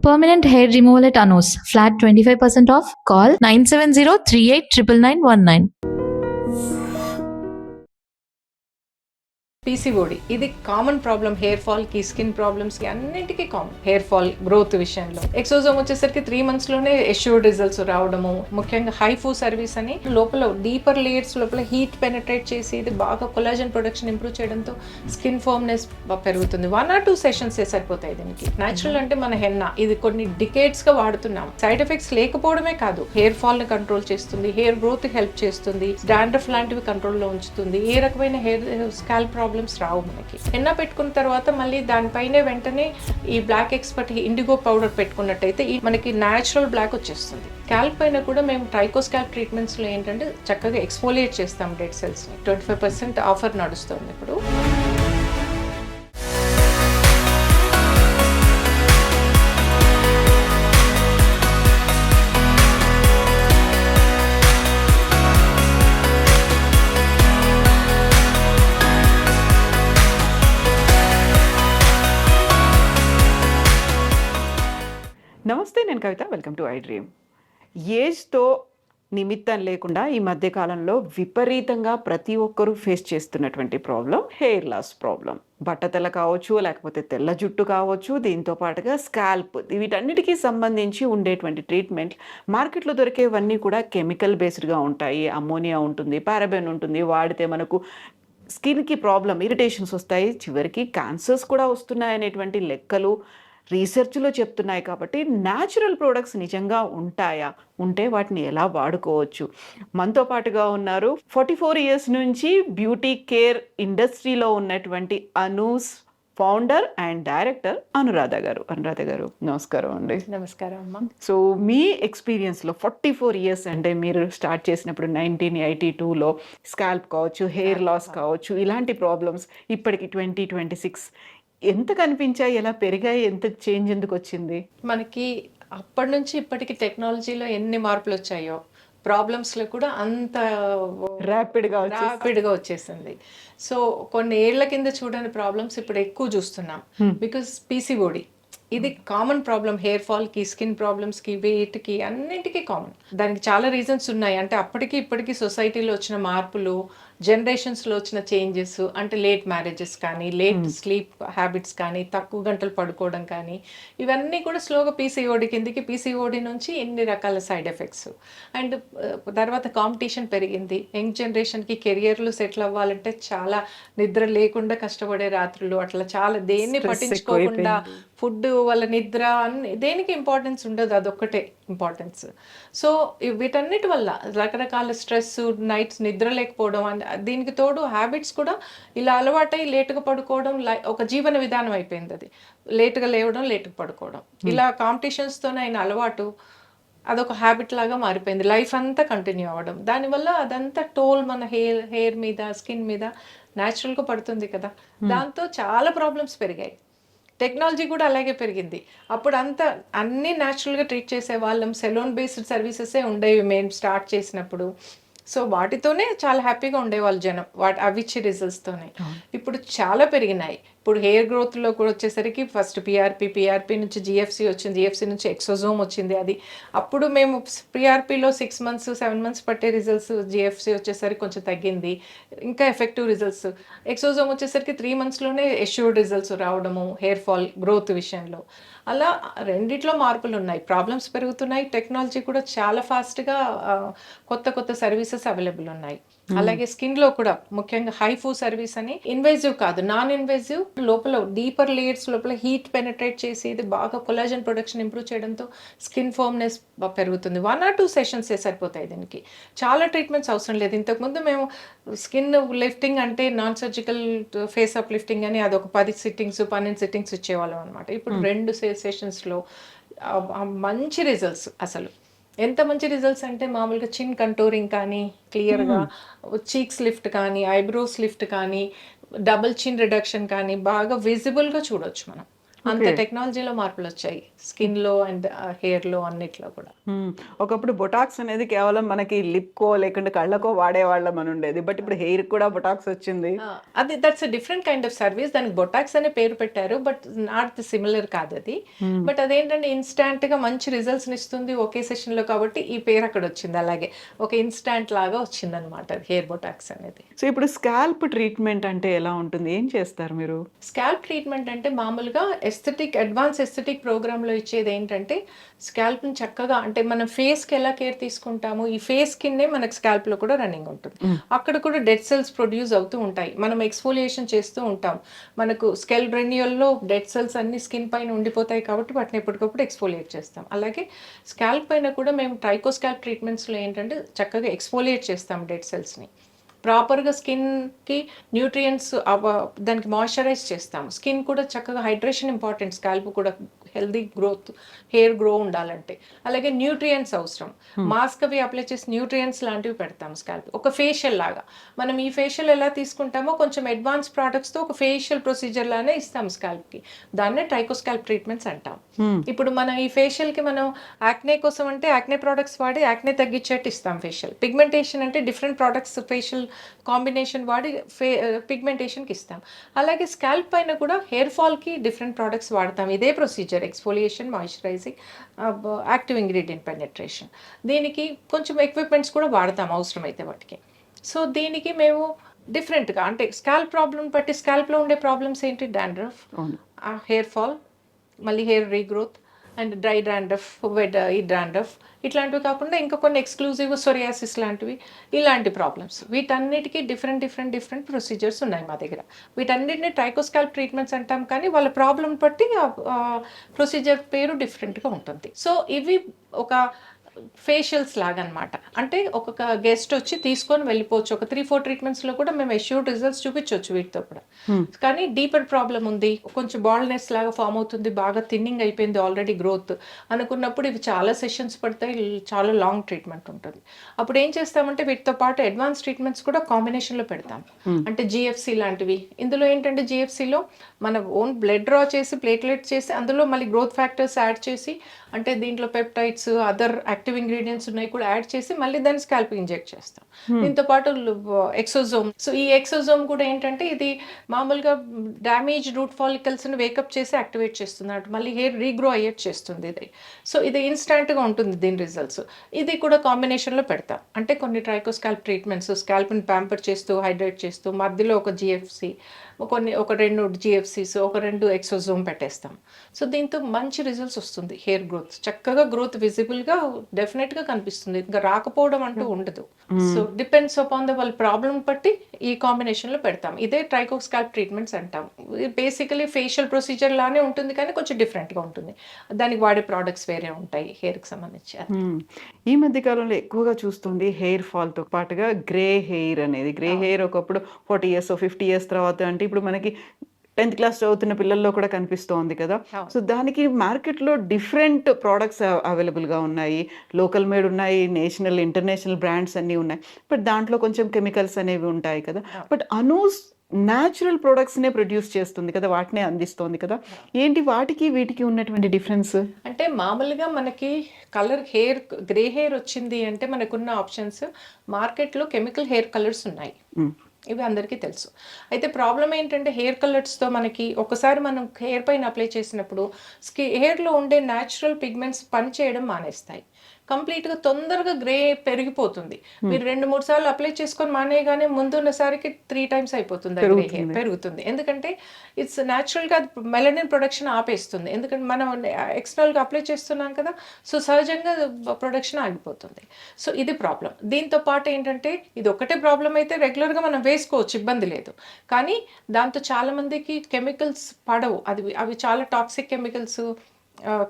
Permanent hair removal at Anos. Flat 25% off. Call 970-389919. PCOD ఇది common problem. Hair fall కి, skin problems కి అన్నింటికి common. Hair fall growth విషయంలో ఎక్సోజోమ్ వచ్చేసరికి 3 months లోనే ఎష్యూర్డ్ రిజల్ట్స్ రావడము. ముఖ్యంగా హైఫూ సర్వీస్ అని లోపల డీపర్ లేయర్స్ లోపల హీట్ పెనట్రేట్ చేసి ఇది బాగా కొలాజన్ ప్రొడక్షన్ ఇంప్రూవ్ చేయడంతో స్కిన్ ఫార్మ్నెస్ పెరుగుతుంది. 1 or 2 sessions సరిపోతాయి దీనికి. న్యాచురల్ అంటే మన హెన్నా ఇది కొన్ని డికేట్స్ గా వాడుతున్నాం. సైడ్ ఎఫెక్ట్స్ లేకపోవడమే కాదు, హెయిర్ ఫాల్ ని కంట్రోల్ చేస్తుంది, హెయిర్ గ్రోత్ హెల్ప్ చేస్తుంది, డాండ్రఫ్ లాంటివి కంట్రోల్ లో ఉంచుతుంది, ఏ రకమైన హెయిర్ స్కాల్ప్ ప్రాబ్లమ్స్ రావు మనకి. హెన్నా పెట్టుకున్న తర్వాత మళ్ళీ దానిపైనే వెంటనే ఈ బ్లాక్ ఎక్స్పర్ట్ ఇండిగో పౌడర్ పెట్టుకున్నట్టయితే మనకి న్యాచురల్ బ్లాక్ వచ్చేస్తుంది. స్కాల్ప్ పైన కూడా మేము ట్రైకో స్కాల్ప్ ట్రీట్మెంట్స్ లో ఏంటంటే చక్కగా ఎక్స్ఫోలియేట్ చేస్తాం డెడ్ సెల్స్ ని. 25% ఆఫర్ నడుస్తుంది ఇప్పుడు. నమస్తే, నేను Kavitha. Welcome to I dream. ఏజ్తో నిమిత్తం లేకుండా ఈ మధ్యకాలంలో విపరీతంగా ప్రతి ఒక్కరూ ఫేస్ చేస్తున్నటువంటి ప్రాబ్లం హెయిర్ లాస్ ప్రాబ్లం. బట్టతల కావచ్చు, లేకపోతే తెల్ల జుట్టు కావచ్చు, దీంతో పాటుగా స్కాల్ప్, వీటన్నిటికీ సంబంధించి ఉండేటువంటి ట్రీట్మెంట్ మార్కెట్లో దొరికేవన్నీ కూడా కెమికల్ బేస్డ్గా ఉంటాయి. అమ్మోనియా ఉంటుంది, పారాబెన్ ఉంటుంది. వాడితే మనకు స్కిన్కి ప్రాబ్లం, ఇరిటేషన్స్ వస్తాయి, చివరికి క్యాన్సర్స్ కూడా వస్తున్నాయి అనేటువంటి లెక్కలు రీసెర్చ్లో చెప్తున్నాయి. కాబట్టి న్యాచురల్ ప్రోడక్ట్స్ నిజంగా ఉంటాయా, ఉంటే వాటిని ఎలా వాడుకోవచ్చు? మనతో పాటుగా ఉన్నారు 44 years నుంచి బ్యూటీ కేర్ ఇండస్ట్రీలో ఉన్నటువంటి Anu's founder and director Anuradha garu. Anuradha గారు, నమస్కారం అండి. నమస్కారం అమ్మా. సో మీ ఎక్స్పీరియన్స్లో 44 years అంటే మీరు స్టార్ట్ చేసినప్పుడు 1982లో స్కాల్ప్ కావచ్చు, హెయిర్ లాస్ కావచ్చు, ఇలాంటి ప్రాబ్లమ్స్ ఇప్పటికి 2026 ఎంత కనిపించాయి, ఎలా పెరిగాయి, ఎంత చేంజ్ ఎందుకు వచ్చింది? మనకి అప్పటి నుంచి ఇప్పటికి టెక్నాలజీలో ఎన్ని మార్పులు వచ్చాయో ప్రాబ్లమ్స్లో కూడా అంత ర్యాపిడ్గా వచ్చేసింది. సో కొన్ని ఏళ్ల కింద చూడని ప్రాబ్లమ్స్ ఇప్పుడు ఎక్కువ చూస్తున్నాం. బికాస్ పీసీఓడి ఇది కామన్ ప్రాబ్లం. హెయిర్ ఫాల్కి, స్కిన్ ప్రాబ్లమ్స్కి, వెయిట్కి అన్నింటికీ కామన్. దానికి చాలా రీజన్స్ ఉన్నాయి. అంటే అప్పటికి ఇప్పటికీ సొసైటీలో వచ్చిన మార్పులు, జనరేషన్స్లో వచ్చిన చేంజెస్, అంటే లేట్ మ్యారేజెస్ కానీ, లేట్ స్లీప్ హ్యాబిట్స్ కానీ, తక్కువ గంటలు పడుకోవడం కానీ, ఇవన్నీ కూడా స్లోగా పీసీఓడి కిందకి, పీసీఓడి నుంచి ఎన్ని రకాల సైడ్ ఎఫెక్ట్స్. అండ్ తర్వాత కాంపిటీషన్ పెరిగింది. యంగ్ జనరేషన్కి కెరియర్లు సెటిల్ అవ్వాలంటే చాలా నిద్ర లేకుండా కష్టపడే రాత్రులు, అట్లా చాలా దేన్ని పట్టించుకోకుండా ఫుడ్ వాళ్ళ నిద్ర అన్ని దేనికి ఇంపార్టెన్స్ ఉండదు, అదొక్కటే ఇంపార్టెన్స్. సో వీటన్నిటి వల్ల రకరకాల స్ట్రెస్, నైట్స్ నిద్ర లేకపోవడం, దీనికి తోడు హ్యాబిట్స్ కూడా ఇలా అలవాటై లేటుగా పడుకోవడం ఒక జీవన విధానం అయిపోయింది. అది లేటుగా లేవడం, లేటుగా పడుకోవడం, ఇలా కాంపిటీషన్స్తోనే అయిన అలవాటు అదొక హ్యాబిట్ లాగా మారిపోయింది. లైఫ్ అంతా కంటిన్యూ అవ్వడం, దానివల్ల అదంతా టోల్ మన హెయిర్ మీద, స్కిన్ మీద న్యాచురల్గా పడుతుంది కదా. దాంతో చాలా ప్రాబ్లమ్స్ పెరిగాయి. టెక్నాలజీ కూడా అలాగే పెరిగింది. అప్పుడు అంతా అన్నీ న్యాచురల్గా ట్రీట్ చేసే వాళ్ళం. సెలూన్ బేస్డ్ సర్వీసెసే ఉండేవి మేము స్టార్ట్ చేసినప్పుడు. సో వాటితోనే చాలా హ్యాపీగా ఉండేవాళ్ళు జనం, అవిచ్చి రిజల్ట్స్తోనే. ఇప్పుడు చాలా పెరిగినాయి. ఇప్పుడు హెయిర్ గ్రోత్లో కూడా వచ్చేసరికి ఫస్ట్ పిఆర్పి నుంచి జిఎఫ్సి వచ్చింది, జిఎఫ్సి నుంచి ఎక్సోజోమ్ వచ్చింది. అది అప్పుడు మేము పిఆర్పిలో 6 months 7 months పట్టే రిజల్ట్స్, జిఎఫ్సి వచ్చేసరికి కొంచెం తగ్గింది, ఇంకా ఎఫెక్టివ్ రిజల్ట్స్. ఎక్సోజోమ్ వచ్చేసరికి 3 monthsలోనే ఎష్యూర్డ్ రిజల్ట్స్ రావడము హెయిర్ ఫాల్ గ్రోత్ విషయంలో. అలా రెండిట్లో మార్పులు ఉన్నాయి. ప్రాబ్లమ్స్ పెరుగుతున్నాయి, టెక్నాలజీ కూడా చాలా ఫాస్ట్గా కొత్త కొత్త సర్వీసెస్ అవైలబుల్ ఉన్నాయి. అలాగే స్కిన్లో కూడా ముఖ్యంగా హైఫూ సర్వీస్ అని, ఇన్వేజివ్ కాదు, నాన్ ఇన్వేజివ్, లోపల డీపర్ లేయర్స్ లోపల హీట్ పెనట్రేట్ చేసి ఇది బాగా కొలాజన్ ప్రొడక్షన్ ఇంప్రూవ్ చేయడంతో స్కిన్ ఫార్మ్నెస్ పెరుగుతుంది. 1 or 2 sessions సరిపోతాయి దీనికి. చాలా ట్రీట్మెంట్స్ అవసరం లేదు. ఇంతకుముందు మేము స్కిన్ లిఫ్టింగ్ అంటే non surgical face up lifting అని అదొక 10 sittings 12 sittings ఇచ్చేవాళ్ళం అనమాట. ఇప్పుడు 2 sessionsలో మంచి రిజల్ట్స్. అసలు ఎంత మంచి రిజల్ట్స్ అంటే మామూలుగా చిన్ కంటోరింగ్ కానీ, క్లియర్గా చీక్స్ లిఫ్ట్ కానీ, ఐబ్రోస్ లిఫ్ట్ కానీ, డబుల్ చిన్ రిడక్షన్ కానీ బాగా విజిబుల్గా చూడొచ్చు మనం. అంత టెక్నాలజీలో మార్పులు వచ్చాయి స్కిన్లో అండ్ హెయిర్లో అన్నిట్లో కూడా. ఒకప్పుడు బొటాక్స్ అనేది కేవలం మనకి లిప్కో లేకుంటే కళ్ళకో వాడేవాళ్ళం అని ఉండేది, బట్ ఇప్పుడు హెయిర్ కూడా బొటాక్స్ వచ్చింది. అది that's different kind of service. దానికి బొటాక్స్ అనే పేరు పెట్టారు, బట్ నాట్ సిమిలర్ కాదు అది. బట్ అదేంటంటే ఇన్స్టాంట్ గా మంచి రిజల్ట్స్ ఇస్తుంది ఒకే సెషన్ లో, కాబట్టి ఈ పేరు అక్కడ వచ్చింది. అలాగే ఒక ఇన్స్టాంట్ లాగా వచ్చింది అనమాట హెయిర్ బొటాక్స్ అనేది. సో ఇప్పుడు స్కాల్ప్ ట్రీట్మెంట్ అంటే ఎలా ఉంటుంది, ఏం చేస్తారు మీరు? స్కాల్ప్ ట్రీట్మెంట్ అంటే మామూలుగా అడ్వాన్స్ ఎస్థెటిక్ ప్రోగ్రామ్ లో ఇచ్చేది ఏంటంటే స్కాల్ప్ ని చక్కగా, అంటే మనం ఫేస్ కి ఎలా కేర్ తీసుకుంటాము, ఈ ఫేస్ కిన్నే మనకు స్కాల్ప్ లో కూడా రన్నింగ్ ఉంటుంది. అక్కడ కూడా డెడ్ సెల్స్ ప్రొడ్యూస్ అవుతూ ఉంటాయి. మనం ఎక్స్ఫోలియేషన్ చేస్తూ ఉంటాం. మనకు స్కెల్ రెన్యూల్లో డెడ్ సెల్స్ అన్ని స్కిన్ పైన ఉండిపోతాయి కాబట్టి వాటిని ఎప్పటికప్పుడు ఎక్స్ఫోలియేట్ చేస్తాం. అలాగే స్కాల్ప్ పైన కూడా మేము ట్రైకో స్కాల్ప్ ట్రీట్మెంట్స్లో ఏంటంటే చక్కగా ఎక్స్ఫోలియేట్ చేస్తాం డెడ్ సెల్స్ని. ప్రాపర్గా స్కిన్కి న్యూట్రియంట్స్ దానికి మాయిశ్చరైజ్ చేస్తాము. స్కిన్ కూడా చక్కగా హైడ్రేషన్ ఇంపార్టెంట్, స్కాల్ప్ కూడా హెల్దీ గ్రోత్, హెయిర్ గ్రో ఉండాలంటే. అలాగే న్యూట్రియంట్స్ అవసరం, మాస్క్ అవి అప్లై చేసి న్యూట్రియంట్స్ లాంటివి పెడతాము స్కాల్ప్. ఒక ఫేషియల్ లాగా మనం ఈ ఫేషియల్ ఎలా తీసుకుంటామో కొంచెం అడ్వాన్స్ ప్రోడక్ట్స్తో ఒక ఫేషియల్ ప్రొసీజర్ లానే ఇస్తాం స్కాల్ప్కి. దాన్నే ట్రైకో స్కాల్ప్ ట్రీట్మెంట్స్ అంటాం. ఇప్పుడు మనం ఈ ఫేషియల్కి మనం యాక్నే కోసం అంటే యాక్నే ప్రోడక్ట్స్ వాడి యాక్నే తగ్గించేట్టు ఇస్తాం ఫేషియల్. పిగ్మెంటేషన్ అంటే డిఫరెంట్ ప్రోడక్ట్స్ ఫేషియల్ కాంబినేషన్ వాడి పిగ్మెంటేషన్కి ఇస్తాం. అలాగే స్కాల్ప్ పైన కూడా హెయిర్ ఫాల్కి డిఫరెంట్ ప్రోడక్ట్స్ వాడతాం. ఇదే procedure, exfoliation, moisturising, active ingredient penetration. దీనికి కొంచెం ఎక్విప్మెంట్స్ కూడా వాడతాం అవసరమైతే వాటికి. సో దీనికి మేము డిఫరెంట్గా, అంటే స్కాల్ప్ ప్రాబ్లం బట్టి స్కాల్ప్లో ఉండే ప్రాబ్లమ్స్ ఏంటి, డాండ్రఫ్, హెయిర్ ఫాల్, మళ్ళీ hair regrowth and dry dandruff, ఈ డాండ్రఫ్, ఇట్లాంటివి కాకుండా ఇంకా కొన్ని ఎక్స్క్లూజివ్ సోరియాసిస్ లాంటివి, ఇలాంటి ప్రాబ్లమ్స్. వీటన్నిటికీ డిఫరెంట్ ప్రొసీజర్స్ ఉన్నాయి మా దగ్గర. వీటన్నిటిని ట్రైకో స్కాల్ప్ ట్రీట్మెంట్స్ అంటాం, కానీ వాళ్ళ ప్రాబ్లం బట్టి ప్రొసీజర్ పేరు డిఫరెంట్గా ఉంటుంది. సో ఇవి ఒక ఫేషియల్స్ లాగా అనమాట. అంటే ఒక్కొక్క గెస్ట్ వచ్చి తీసుకొని వెళ్ళిపోవచ్చు. ఒక 3-4 ట్రీట్మెంట్స్లో కూడా మేము ఎష్యూర్డ్ రిజల్ట్స్ చూపించవచ్చు వీటితో కూడా. కానీ డీపర్ ప్రాబ్లం ఉంది, కొంచెం బాల్నెస్ లాగా ఫామ్ అవుతుంది, బాగా థిన్నింగ్ అయిపోయింది ఆల్రెడీ గ్రోత్ అనుకున్నప్పుడు ఇవి చాలా సెషన్స్ పడతాయి, చాలా లాంగ్ ట్రీట్మెంట్ ఉంటుంది. అప్పుడు ఏం చేస్తామంటే వీటితో పాటు అడ్వాన్స్ ట్రీట్మెంట్స్ కూడా కాంబినేషన్లో పెడతాం. అంటే జిఎఫ్సి లాంటివి. ఇందులో ఏంటంటే జిఎఫ్సిలో మన ఓన్ బ్లడ్ డ్రా చేసి ప్లేట్లెట్ చేసి అందులో మళ్ళీ గ్రోత్ ఫ్యాక్టర్స్ యాడ్ చేసి, అంటే దీంట్లో పెప్టైడ్స్, అదర్ యాక్టివ్ ఇంగ్రీడియంట్స్ ఉన్నాయి కూడా యాడ్ చేసి మళ్ళీ దాన్ని స్కాల్ప్ ఇంజెక్ట్ చేస్తాం. దీంతో పాటు ఎక్సోజోమ్. సో ఈ ఎక్సోజోమ్ కూడా ఏంటంటే ఇది మామూలుగా డ్యామేజ్ రూట్ ఫాలికల్స్ ని వేకప్ చేసి యాక్టివేట్ చేస్తుంది, అంటే మళ్ళీ హెయిర్ రీగ్రో అయ్యేట్ చేస్తుంది ఇది. సో ఇది ఇన్స్టాంట్ గా ఉంటుంది దీని రిజల్ట్స్. ఇది కూడా కాంబినేషన్ లో పెడతాం. అంటే కొన్ని ట్రైకో స్కాల్ప్ ట్రీట్మెంట్స్ స్కాల్ప్ ని ప్యాంపర్ చేస్తూ హైడ్రేట్ చేస్తూ మధ్యలో ఒక జిఎఫ్సి, ఒక 2 జిఎఫ్సిస్, ఒక 2 ఎక్సోజోమ్ పెట్టేస్తాం. సో దీంతో మంచి రిజల్ట్స్ వస్తుంది. హెయిర్ గ్రోత్ చక్కగా, గ్రోత్ విజిబుల్ గా డెఫినెట్ గా కనిపిస్తుంది, ఇంకా రాకపోవడం అంటూ ఉండదు. సో డిపెండ్స్ అపాన్ ద వాళ్ళ ప్రాబ్లం బట్టి ఈ కాంబినేషన్ లో పెడతాం. ఇదే ట్రైకో స్కాల్ప్ ట్రీట్మెంట్స్ అంటాం. బేసికలీ ఫేషియల్ ప్రొసీజర్ లానే ఉంటుంది, కానీ కొంచెం డిఫరెంట్ గా ఉంటుంది. దానికి వాడే ప్రోడక్ట్స్ వేరే ఉంటాయి హెయిర్ కి సంబంధించి. ఈ మధ్య కాలంలో ఎక్కువగా చూస్తుంది హెయిర్ ఫాల్ తో పాటుగా గ్రే హెయిర్ అనేది. గ్రే హెయిర్ ఒకప్పుడు 40 years 50 years తర్వాత, అంటే ఇప్పుడు మనకి 10th క్లాస్ చదువుతున్న పిల్లల్లో కూడా కనిపిస్తోంది కదా. సో దానికి మార్కెట్లో డిఫరెంట్ ప్రోడక్ట్స్ అవైలబుల్గా ఉన్నాయి. లోకల్ మేడ్ ఉన్నాయి, నేషనల్ ఇంటర్నేషనల్ బ్రాండ్స్ అన్నీ ఉన్నాయి. బట్ దాంట్లో కొంచెం కెమికల్స్ అనేవి ఉంటాయి కదా. బట్ అనూస్ న్యాచురల్ ప్రొడక్ట్స్నే ప్రొడ్యూస్ చేస్తుంది కదా, వాటినే అందిస్తోంది కదా. ఏంటి వాటికి వీటికి ఉన్నటువంటి డిఫరెన్స్? అంటే మామూలుగా మనకి కలర్ హెయిర్, గ్రే హెయిర్ వచ్చింది అంటే మనకున్న ఆప్షన్స్ మార్కెట్లో కెమికల్ హెయిర్ కలర్స్ ఉన్నాయి, ఇవి అందరికీ తెలుసు. అయితే ప్రాబ్లం ఏంటంటే హెయిర్ కలర్స్తో మనకి ఒకసారి మనం హెయిర్ పైన అప్లై చేసినప్పుడు హెయిర్లో ఉండే న్యాచురల్ పిగ్మెంట్స్ పనిచేయడం మానేస్తాయి. కంప్లీట్గా తొందరగా గ్రే పెరిగిపోతుంది. మీరు 2-3 సార్లు అప్లై చేసుకొని మానేయగానే ముందున్నసారికి 3 times అయిపోతుంది గ్రే హెయిర్ పెరుగుతుంది. ఎందుకంటే ఇట్స్ న్యాచురల్గా మెలనిన్ ప్రొడక్షన్ ఆపేస్తుంది. ఎందుకంటే మనం ఎక్స్టర్నల్గా అప్లై చేస్తున్నాం కదా, సో సహజంగా ప్రొడక్షన్ ఆగిపోతుంది. సో ఇది ప్రాబ్లం. దీంతో పాటు ఏంటంటే ఇది ఒకటే ప్రాబ్లం అయితే రెగ్యులర్గా మనం వేసుకోవచ్చు, ఇబ్బంది లేదు. కానీ దాంతో చాలామందికి కెమికల్స్ పడవు. అవి చాలా టాక్సిక్ కెమికల్స్,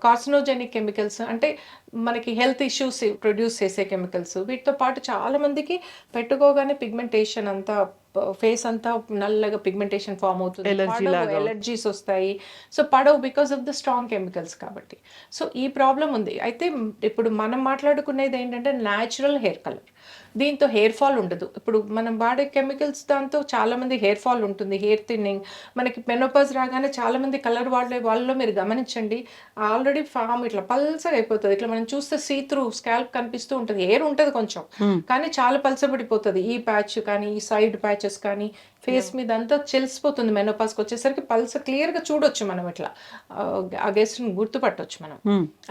కార్సినోజెనిక్ కెమికల్స్, అంటే మనకి హెల్త్ ఇష్యూస్ ప్రొడ్యూస్ చేసే కెమికల్స్. వీటితో పాటు చాలా మందికి పెట్టుకోగానే పిగ్మెంటేషన్ అంతా ఫేస్ అంతా నల్లగా పిగ్మెంటేషన్ ఫామ్ అవుతుంది, Allergy లాగా ఎలర్జీస్ వస్తాయి. సో పడవు because of the strong chemicals కాబట్టి. సో ఈ ప్రాబ్లం ఉంది. అయితే ఇప్పుడు మనం మాట్లాడుకునేది ఏంటంటే న్యాచురల్ హెయిర్ కలర్. దీంతో హెయిర్ ఫాల్ ఉండదు. ఇప్పుడు మనం వాడే కెమికల్స్ దాంతో చాలామంది హెయిర్ ఫాల్ ఉంటుంది, హెయిర్ థిన్నింగ్. మనకి మెనోపాజ్ రాగానే చాలామంది కలర్ వాడే వాళ్ళలో మీరు గమనించండి, ఆల్రెడీ ఫామ్ ఇట్లా పల్సగా అయిపోతుంది. ఇట్లా మనం చూస్తే సీ త్రూ స్కాల్ప్ కనిపిస్తూ ఉంటుంది, హెయిర్ ఉంటుంది కొంచెం, కానీ చాలా పల్సబడిపోతుంది. ఈ ప్యాచ్ కానీ ఈ సైడ్ ప్యాచెస్ కానీ ఫేస్ మీద అంతా చెలిసిపోతుంది. మెనోపాస్కి వచ్చేసరికి పల్స్ క్లియర్గా చూడొచ్చు మనం, ఇట్లా ఆ గెస్ట్ని గుర్తుపట్టొచ్చు మనం.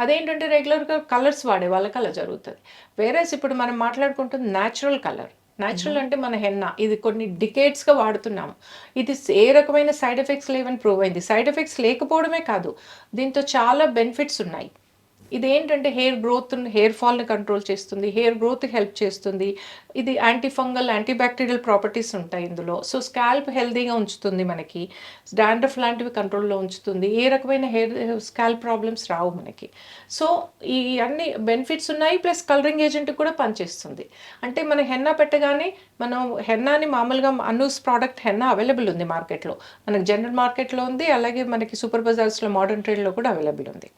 అదేంటంటే రెగ్యులర్గా కలర్స్ వాడే వాళ్ళకి అలా జరుగుతుంది. వేరేస్ ఇప్పుడు మనం మాట్లాడుకుంటుంది న్యాచురల్ కలర్. న్యాచురల్ అంటే మన హెన్నా, ఇది కొన్ని డికేట్స్గా వాడుతున్నాము. ఇది ఏ రకమైన సైడ్ ఎఫెక్ట్స్ లేవని ప్రూవ్ అయింది. సైడ్ ఎఫెక్ట్స్ లేకపోవడమే కాదు, దీంతో చాలా బెనిఫిట్స్ ఉన్నాయి. ఇదేంటంటే హెయిర్ గ్రోత్, హెయిర్ ఫాల్ని కంట్రోల్ చేస్తుంది, హెయిర్ గ్రోత్ హెల్ప్ చేస్తుంది. ఇది anti fungal, anti bacterial properties ఉంటాయి ఇందులో. సో స్కాల్ప్ హెల్తీగా ఉంచుతుంది, మనకి డాండ్రఫ్ లాంటివి కంట్రోల్లో ఉంచుతుంది, ఏ రకమైన హెయిర్ స్కాల్ప్ ప్రాబ్లమ్స్ రావు మనకి. సో ఈ అన్ని బెనిఫిట్స్ ఉన్నాయి. ప్లస్ కలరింగ్ ఏజెంట్ కూడా పనిచేస్తుంది. అంటే మన హెన్నా పెట్టగానే మనం హెన్నాని మామూలుగా అనూస్ ప్రోడక్ట్ హెన్నా అవైలబుల్ ఉంది మార్కెట్లో, మనకి జనరల్ మార్కెట్లో ఉంది, అలాగే మనకి సూపర్ బజార్స్లో మోడర్న్ ట్రేడ్లో కూడా అవైలబుల్ ఉంది.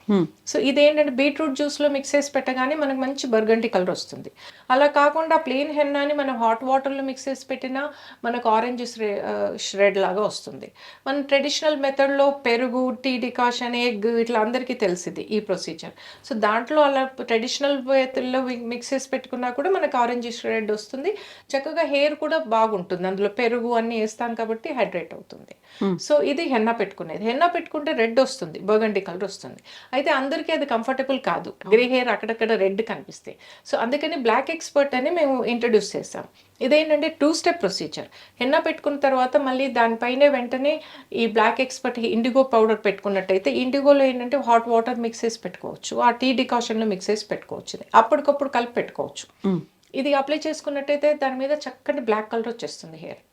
సో ఇదేంటంటే బీట్రూట్ జ్యూస్లో మిక్స్ చేసి పెట్టగానే మనకు మంచి బర్గండి కలర్ వస్తుంది. అలా కాకుండా ప్లెయిన్ హెన్నాని మనం హాట్ వాటర్లో మిక్స్ చేసి పెట్టినా మనకు ఆరెంజ్ ష్రెడ్ లాగా వస్తుంది. మనం ట్రెడిషనల్ మెథడ్లో పెరుగు, టీ డికాషన్, ఎగ్ ఇట్లా అందరికీ తెలిసింది ఈ ప్రొసీజర్. సో దాంట్లో అలా ట్రెడిషనల్ మెథడ్లో మిక్స్ చేసి పెట్టుకున్నా కూడా మనకు ఆరెంజ్ ష్రెడ్ వస్తుంది. చక్కగా హెయిర్ కూడా బాగుంటుంది, అందులో పెరుగు అన్నీ వేస్తాం కాబట్టి హైడ్రేట్ అవుతుంది. సో ఇది హెన్నా పెట్టుకునేది. హెన్నా పెట్టుకుంటే రెడ్ వస్తుంది, బర్గండి కలర్ వస్తుంది. అయితే అందరికీ అది కంఫర్టబుల్ కాదు, గ్రే హెయిర్ అక్కడక్కడ రెడ్ కనిపిస్తాయి. సో అందుకని బ్లాక్ ఎక్స్పర్ట్ అని మేము ఇంట్రడ్యూస్ చేస్తాం. ఇదేంటంటే 2 స్టెప్ ప్రొసీజర్. హెన్నా పెట్టుకున్న తర్వాత మళ్ళీ దానిపైనే వెంటనే ఈ బ్లాక్ ఎక్స్పర్ట్ ఇండిగో పౌడర్ పెట్టుకున్నట్టయితే, ఇండిగోలో ఏంటంటే హాట్ వాటర్ మిక్స్ చేసి పెట్టుకోవచ్చు, ఆ టీ డికాషన్లో మిక్స్ చేసి పెట్టుకోవచ్చు, అప్పటికప్పుడు కలిపి పెట్టుకోవచ్చు. ఇది అప్లై చేసుకున్నట్టయితే దాని మీద చక్కటి బ్లాక్ కలర్ వచ్చేస్తుంది హెయిర్.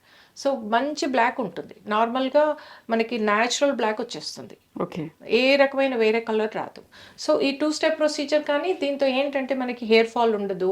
సో మంచి బ్లాక్ ఉంటుంది, నార్మల్గా మనకి న్యాచురల్ బ్లాక్ వచ్చేస్తుంది, ఓకే, ఏ రకమైన వేరే కలర్ రాదు. సో ఈ 2 స్టెప్ ప్రొసీజర్. కానీ దీంతో ఏంటంటే మనకి హెయిర్ ఫాల్ ఉండదు,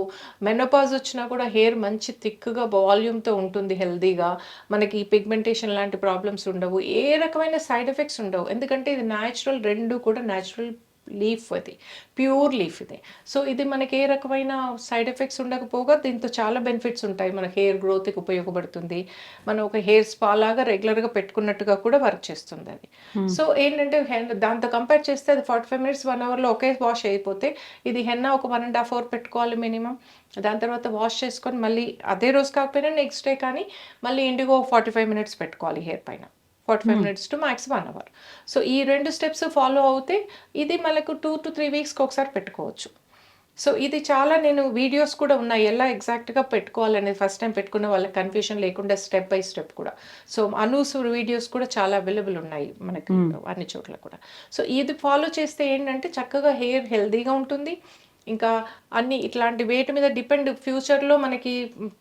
మెనోపాజ్ వచ్చినా కూడా హెయిర్ మంచి థిక్గా వాల్యూమ్తో ఉంటుంది, హెల్దీగా. మనకి పిగ్మెంటేషన్ లాంటి ప్రాబ్లమ్స్ ఉండవు, ఏ రకమైన సైడ్ ఎఫెక్ట్స్ ఉండవు. ఎందుకంటే ఇది న్యాచురల్, రెండు కూడా న్యాచురల్ లీఫ్, అది ప్యూర్ లీఫ్ ఇది. సో ఇది మనకి ఏ రకమైన సైడ్ ఎఫెక్ట్స్ ఉండకపోగా దీంతో చాలా బెనిఫిట్స్ ఉంటాయి. మన హెయిర్ గ్రోత్కి ఉపయోగపడుతుంది, మనం ఒక హెయిర్ స్పా లాగా రెగ్యులర్గా పెట్టుకున్నట్టుగా కూడా వర్క్ చేస్తుంది అది. సో ఏంటంటే దాంతో కంపేర్ చేస్తే అది 45 మినిట్స్ 1 అవర్లో ఒకే వాష్ అయిపోతే, ఇది హెన్నా ఒక 1.5 అవర్ పెట్టుకోవాలి మినిమం. దాని తర్వాత వాష్ చేసుకొని మళ్ళీ అదే రోజు కాకపోయినా నెక్స్ట్ డే కానీ మళ్ళీ ఇండిగో 45 మినిట్స్ పెట్టుకోవాలి హెయిర్ పైన, 45 minutes to max 1 hour. So ఈ 2 స్టెప్స్ ఫాలో అవుతే ఇది మనకు 2 to 3 వీక్స్కి ఒకసారి పెట్టుకోవచ్చు. సో ఇది చాలా, నేను వీడియోస్ కూడా ఉన్నాయి ఎలా ఎగ్జాక్ట్గా పెట్టుకోవాలనేది. ఫస్ట్ టైం పెట్టుకున్న వాళ్ళకి కన్ఫ్యూషన్ లేకుండా స్టెప్ బై స్టెప్ కూడా. సో అనూస్ వీడియోస్ కూడా చాలా అవైలబుల్ ఉన్నాయి మనకి అన్ని చోట్ల కూడా. సో ఇది ఫాలో చేస్తే ఏంటంటే చక్కగా హెయిర్ హెల్దీగా ఉంటుంది. ఇంకా అన్ని ఇట్లాంటి వేటి మీద డిపెండ్, ఫ్యూచర్లో మనకి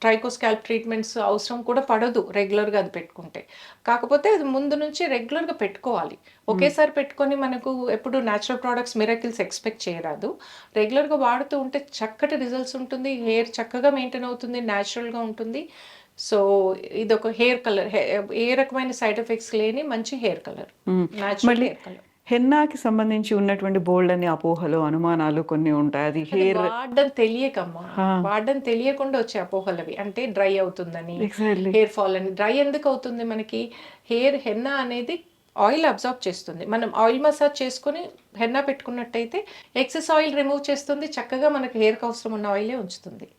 ట్రైకోస్కాల్ప్ ట్రీట్మెంట్స్ అవసరం కూడా పడదు రెగ్యులర్గా అది పెట్టుకుంటే. కాకపోతే అది ముందు నుంచి రెగ్యులర్గా పెట్టుకోవాలి. ఒకేసారి పెట్టుకొని మనకు ఎప్పుడు న్యాచురల్ ప్రోడక్ట్స్ మిరకిల్స్ ఎక్స్పెక్ట్ చేయరాదు. రెగ్యులర్గా వాడుతూ ఉంటే చక్కటి రిజల్ట్స్ ఉంటుంది, హెయిర్ చక్కగా మెయింటైన్ అవుతుంది, న్యాచురల్గా ఉంటుంది. సో ఇది ఒక హెయిర్ కలర్, ఏ రకమైన సైడ్ ఎఫెక్ట్స్ లేని మంచి hair colour, natural hair colour. హెన్నాకి సంబంధించి ఉన్నటువంటి బోల్డ్ అని అపోహలు, అనుమానాలు కొన్ని ఉంటాయి. అది హెయిర్ వాడడం తెలియకమ్మా, వాడడం తెలియకుండా వచ్చే అపోహలు అవి. అంటే డ్రై అవుతుందని, హెయిర్ ఫాల్ అని. డ్రై ఎందుకు అవుతుంది మనకి? హెయిర్ హెన్నా అనేది ఆయిల్ అబ్జార్బ్ చేస్తుంది. మనం ఆయిల్ మసాజ్ చేసుకుని హెన్నా పెట్టుకున్నట్టయితే ఎక్సెస్ ఆయిల్ రిమూవ్ చేస్తుంది, చక్కగా మనకి హెయిర్కి అవసరం ఉన్న ఆయిలే ఉంచుతుంది,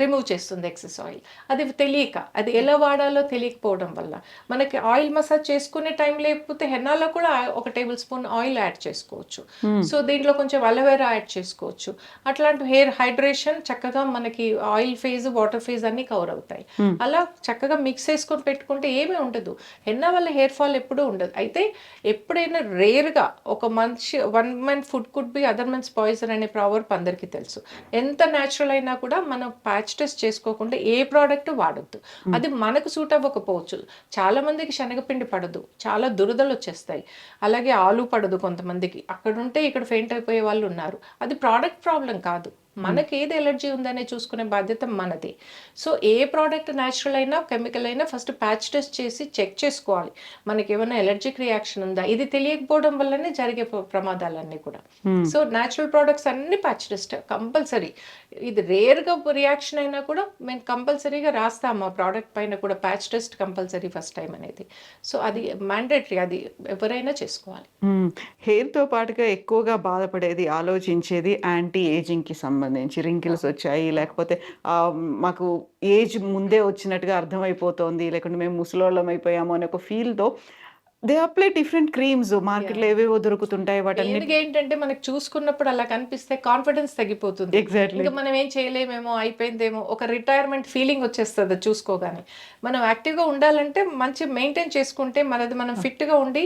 రిమూవ్ చేస్తుంది ఎక్సెస్ ఆయిల్. అది తెలియక, అది ఎలా వాడాలో తెలియకపోవడం వల్ల మనకి ఆయిల్ మసాజ్ చేసుకునే టైం లేకపోతే హెన్నాలో కూడా 1 టేబుల్ స్పూన్ ఆయిల్ యాడ్ చేసుకోవచ్చు. సో దీంట్లో కొంచెం అలోవెరా యాడ్ చేసుకోవచ్చు. అట్లాంటి హెయిర్ హైడ్రేషన్ చక్కగా మనకి ఆయిల్ ఫేజ్, వాటర్ ఫేజ్ అన్ని కవర్ అవుతాయి. అలా చక్కగా మిక్స్ చేసుకొని పెట్టుకుంటే ఏమీ ఉండదు. హెన్నా వల్ల హెయిర్ ఫాల్ ఎప్పుడూ ఉండదు. అయితే ఎప్పుడైనా రేర్గా ఒక మనిషి, 1 month food could be other months poison అనే ప్రావర్బ్ అందరికీ తెలుసు. ఎంత న్యాచురల్ అయినా కూడా మనం ప్యాచ్ టెస్ట్ చేసుకోకుండా ఏ ప్రోడక్ట్ వాడొద్దు. అది మనకు సూట్ అవ్వకపోవచ్చు. చాలా మందికి శనగపిండి పడదు, చాలా దురదలు వచ్చేస్తాయి. అలాగే ఆలు పడదు కొంతమందికి. అక్కడ ఉంటే ఇక్కడ ఫెయింట్ అయిపోయే వాళ్ళు ఉన్నారు. అది ప్రోడక్ట్ ప్రాబ్లం కాదు, మనకి ఏది ఎలర్జీ ఉందనే చూసుకునే బాధ్యత మనది. సో ఏ ప్రోడక్ట్ న్యాచురల్ అయినా కెమికల్ అయినా ఫస్ట్ ప్యాచ్ టెస్ట్ చేసి చెక్ చేసుకోవాలి, మనకి ఏమైనా ఎలర్జిక్ రియాక్షన్ ఉందా. ఇది తెలియకపోవడం వల్లనే జరిగే ప్రమాదాలన్నీ కూడా. సో న్యాచురల్ ప్రోడక్ట్స్ అన్ని ప్యాచ్ టెస్ట్ కంపల్సరీ. ఇది రేర్గా రియాక్షన్ అయినా కూడా మేము కంపల్సరీగా రాస్తాము ఆ ప్రోడక్ట్ పైన కూడా patch test compulsory first time అనేది. సో అది మ్యాండేటరీ, అది ఎవరైనా చేసుకోవాలి. హెయిర్తో పాటుగా ఎక్కువగా బాధపడేది, ఆలోచించేది యాంటీ ఏజింగ్కి సంబంధించి. రింకిల్స్ వచ్చాయి, లేకపోతే మాకు ఏజ్ ముందే వచ్చినట్టుగా అర్థమైపోతుంది, లేకుంటే మేము ముసలోళ్ళం అయిపోయాము అనే ఒక ఫీల్తో దే అప్లై డిఫరెంట్ క్రీమ్స్. మార్కెట్లో ఏవేవో దొరుకుతుంటాయి, వాటన్ని దీనికి ఏంటంటే మనకు చూసుకున్నప్పుడు అలా కనిపిస్తే కాన్ఫిడెన్స్ తగ్గిపోతుంది. ఎగ్జాక్ట్లీ ఇంకా మనం ఏం చేయలేమేమో, అయిపోయిందేమో, ఒక రిటైర్మెంట్ ఫీలింగ్ వచ్చేస్తుంది చూసుకోగానే. మనం యాక్టివ్గా ఉండాలంటే మంచి మెయింటైన్ చేసుకుంటే మనది మనం ఫిట్గా ఉండి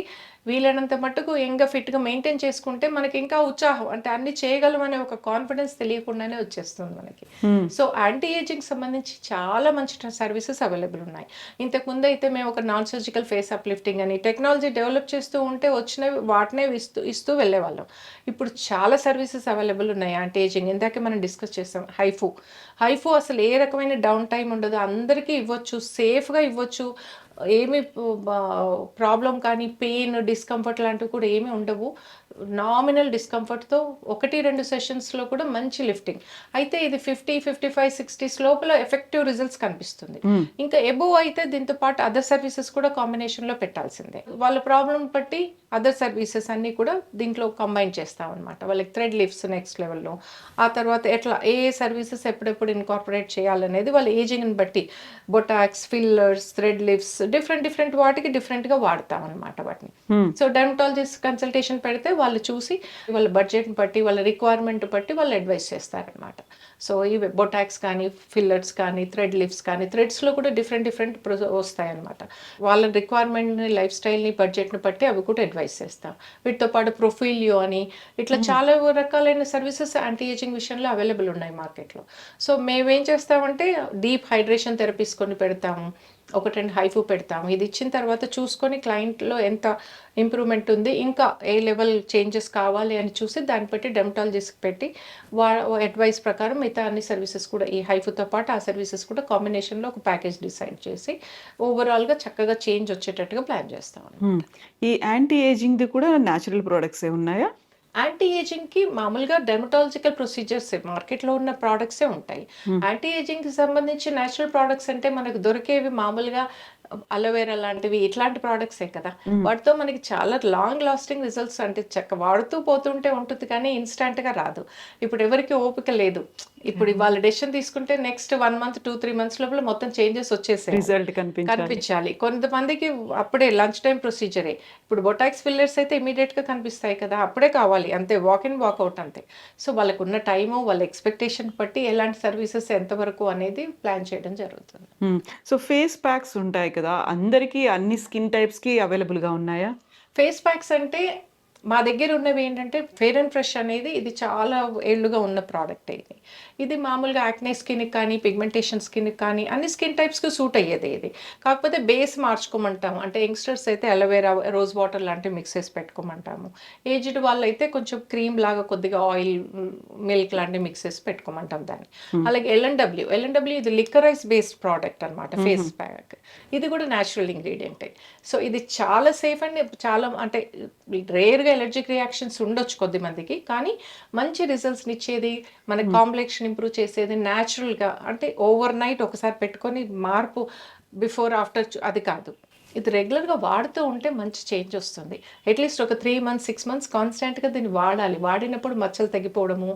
వీలైనంత మట్టుకు ఇంకా ఫిట్గా మెయింటైన్ చేసుకుంటే మనకి ఇంకా ఉత్సాహం, అంటే అన్ని చేయగలం అనే ఒక కాన్ఫిడెన్స్ తెలియకుండానే వచ్చేస్తుంది మనకి. సో యాంటీ ఏజింగ్ సంబంధించి చాలా మంచి సర్వీసెస్ అవైలబుల్ ఉన్నాయి. ఇంతకుముందు అయితే మేము ఒక నాన్ సర్జికల్ ఫేస్ అప్లిఫ్టింగ్ అని టెక్నాలజీ డెవలప్ చేస్తూ ఉంటే వచ్చినవి వాటినే ఇస్తూ వెళ్ళేవాళ్ళం. ఇప్పుడు చాలా సర్వీసెస్ అవైలబుల్ ఉన్నాయి యాంటీ ఏజింగ్. ఇందాకే మనం డిస్కస్ చేస్తాం హైఫు అసలు ఏ రకమైన డౌన్ టైం ఉండదు, అందరికీ ఇవ్వచ్చు, సేఫ్గా ఇవ్వచ్చు. ఏమి ప్రాబ్లం కానీ పెయిన్ డిస్కంఫర్ట్ లాంటివి కూడా ఏమీ ఉండవు. నామినల్ డిస్కంఫర్ట్తో 1-2 సెషన్స్లో కూడా మంచి లిఫ్టింగ్. అయితే ఇది 50, 55, 60 లోపల ఎఫెక్టివ్ రిజల్ట్స్ కనిపిస్తుంది. ఇంకా ఎబోవ్ అయితే దీంతో పాటు అదర్ సర్వీసెస్ కూడా కాంబినేషన్లో పెట్టాల్సిందే. వాళ్ళ ప్రాబ్లం బట్టి అదర్ సర్వీసెస్ అన్నీ కూడా దీంట్లో కంబైన్ చేస్తాం అనమాట. వాళ్ళకి థ్రెడ్ లిఫ్ట్స్ నెక్స్ట్ లెవెల్లో, ఆ తర్వాత ఎట్లా ఏ సర్వీసెస్ ఎప్పుడెప్పుడు ఇన్కార్పొరేట్ చేయాలనేది వాళ్ళ ఏజింగ్ని బట్టి Botox, fillers, thread lifts different వాటికి డిఫరెంట్గా వాడతాం అనమాట వాటిని. సో డెర్మటాలజిస్ట్ కన్సల్టేషన్ పెడితే వాళ్ళు చూసి వాళ్ళ బడ్జెట్ని బట్టి వాళ్ళ రిక్వైర్మెంట్ బట్టి వాళ్ళు అడ్వైస్ చేస్తారనమాట. సో ఇవి బొటాక్స్ కానీ, ఫిల్లర్స్ కానీ, థ్రెడ్ లిఫ్ట్స్ కానీ, థ్రెడ్స్లో కూడా డిఫరెంట్ వస్తాయన్నమాట. వాళ్ళ రిక్వైర్మెంట్ని, లైఫ్ స్టైల్ని, బడ్జెట్ని బట్టి అవి కూడా అడ్వైస్ చేస్తాం. వీటితో పాటు ప్రొఫైలియో అని ఇట్లా చాలా రకాలైన సర్వీసెస్ యాంటీ ఏజింగ్ విషయంలో అవైలబుల్ ఉన్నాయి మార్కెట్లో. సో మేమేం చేస్తామంటే డీప్ హైడ్రేషన్ థెరపీస్ కొన్ని పెడతాము, 1-2 హైఫు పెడతాము. ఇది ఇచ్చిన తర్వాత చూసుకొని క్లయింట్లో ఎంత ఇంప్రూవ్మెంట్ ఉంది, ఇంకా ఏ లెవెల్ చేంజెస్ కావాలి అని చూసి దాన్ని బట్టి డెర్మటాలజిస్ట్కి పెట్టి అడ్వైస్ ప్రకారం మిగతా అన్ని సర్వీసెస్ కూడా ఈ హైఫుతో పాటు ఆ సర్వీసెస్ కూడా కాంబినేషన్లో ఒక ప్యాకేజ్ డిసైడ్ చేసి ఓవరాల్గా చక్కగా చేంజ్ వచ్చేటట్టుగా ప్లాన్ చేస్తాం. ఈ యాంటీ ఏజింగ్ది కూడా న్యాచురల్ ప్రోడక్ట్సే ఉన్నాయా? యాంటీ ఏజింగ్కి మామూలుగా డెర్మటాలజికల్ ప్రొసీజర్స్ మార్కెట్లో ఉన్న ప్రోడక్ట్సే ఉంటాయి. యాంటీ ఏజింగ్కి సంబంధించి న్యాచురల్ ప్రోడక్ట్స్ అంటే మనకు దొరికేవి మామూలుగా అలోవెరా లాంటివి, ఇట్లాంటి ప్రోడక్ట్సే కదా. వాటితో మనకి చాలా లాంగ్ లాస్టింగ్ రిజల్ట్స్, అంటే వాడుతూ పోతుంటే ఉంటుంది కానీ ఇన్స్టాంట్గా రాదు. ఇప్పుడు ఎవరికి ఓపిక లేదు. ఇప్పుడు వాళ్ళ డెసిషన్ తీసుకుంటే నెక్స్ట్ 1 month 2-3 months లోపల మొత్తం చేంజెస్ వచ్చేసాయి, రిజల్ట్ కనిపించాలి. కొంతమందికి అప్పుడే లంచ్ టైం ప్రొసీజరే. ఇప్పుడు బొటాక్స్ ఫిల్లర్స్ అయితే ఇమీడియట్గా కనిపిస్తాయి కదా, అప్పుడే కావాలి అంతే, వాక్ ఇన్ వాక్అవుట్ అంతే. సో వాళ్ళకు ఉన్న టైము, వాళ్ళ ఎక్స్పెక్టేషన్ బట్టి ఎలాంటి సర్వీసెస్ ఎంతవరకు అనేది ప్లాన్ చేయడం జరుగుతుంది. సో ఫేస్ ప్యాక్స్ ఉంటాయి కదా, అందరికీ అన్ని స్కిన్ టైప్స్కి అవైలబుల్గా ఉన్నాయా? ఫేస్ ప్యాక్స్ అంటే మా దగ్గర ఉన్నవి ఏంటంటే ఫెయిర్ అండ్ ఫ్రెష్ అనేది ఇది చాలా ఏళ్ళుగా ఉన్న ప్రోడక్ట్. ఇది మామూలుగా యాక్నే స్కిన్కి కానీ, పిగ్మెంటేషన్ స్కిన్కి కానీ అన్ని స్కిన్ టైప్స్కి సూట్ అయ్యేది ఇది. కాకపోతే బేస్ మార్చుకోమంటాము. అంటే యంగ్స్టర్స్ అయితే అలోవెరా, రోజ్ వాటర్ లాంటివి మిక్స్ చేసి పెట్టుకోమంటాము. ఏజ్డ్ వాళ్ళు అయితే కొంచెం క్రీమ్ లాగా కొద్దిగా ఆయిల్, మిల్క్ లాంటివి మిక్స్ చేసి పెట్టుకోమంటాం దాన్ని. అలాగే ఎల్ఎన్డబ్ల్యూ ఇది లిక్కరైజ్ బేస్డ్ ప్రోడక్ట్ అనమాట ఫేస్ ప్యాక్. ఇది కూడా న్యాచురల్ ఇంగ్రీడియంటే. సో ఇది చాలా సేఫ్ అండ్ చాలా, అంటే రేర్గా ఎలర్జిక్ రియాక్షన్స్ ఉండొచ్చు కొద్దిమందికి, కానీ మంచి రిజల్ట్స్ని ఇచ్చేది, మన కాంప్లెక్షన్ ఇంప్రూవ్ చేసేది న్యాచురల్గా. అంటే ఓవర్ నైట్ ఒకసారి పెట్టుకొని మార్పు బిఫోర్ ఆఫ్టర్ అది కాదు. ఇది రెగ్యులర్గా వాడుతూ ఉంటే మంచి చేంజ్ వస్తుంది. అట్లీస్ట్ ఒక 3 months 6 months కాన్స్టెంట్గా దీన్ని వాడాలి. వాడినప్పుడు మచ్చలు తగ్గిపోవడము,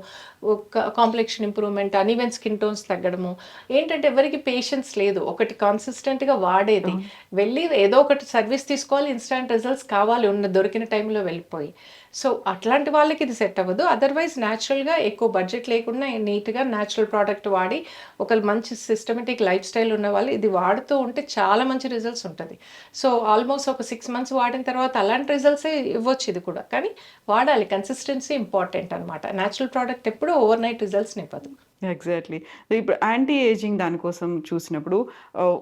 complexion improvement, uneven skin tones తగ్గడము. ఏంటంటే ఎవరికి పేషెన్స్ లేదు ఒకటి కాన్సిస్టెంట్గా వాడేది. వెళ్ళి ఏదో ఒకటి సర్వీస్ తీసుకోవాలి, ఇన్స్టాంట్ రిజల్ట్స్ కావాలి, దొరికిన టైంలో వెళ్ళిపోయి. సో అట్లాంటి వాళ్ళకి ఇది సెట్ అవ్వదు. అదర్వైజ్ న్యాచురల్గా ఎక్కువ బడ్జెట్ లేకుండా నీట్గా న్యాచురల్ ప్రోడక్ట్ వాడి ఒక మంచి సిస్టమేటిక్ లైఫ్ స్టైల్ ఉన్న వాళ్ళు ఇది వాడుతూ ఉంటే చాలా మంచి రిజల్ట్స్ ఉంటుంది. సో ఆల్మోస్ట్ ఒక 6 months వాడిన తర్వాత అలాంటి రిజల్ట్సే ఇవ్వచ్చు ఇది కూడా. కానీ వాడాలి, కన్సిస్టెన్సీ ఇంపార్టెంట్ అనమాట. న్యాచురల్ ప్రోడక్ట్ ఎప్పుడూ ఓవర్ నైట్ రిజల్ట్స్ని ఇవ్వదు. ఎగ్జాక్ట్లీ. ఇప్పుడు యాంటీ ఏజింగ్ దానికోసం చూసినప్పుడు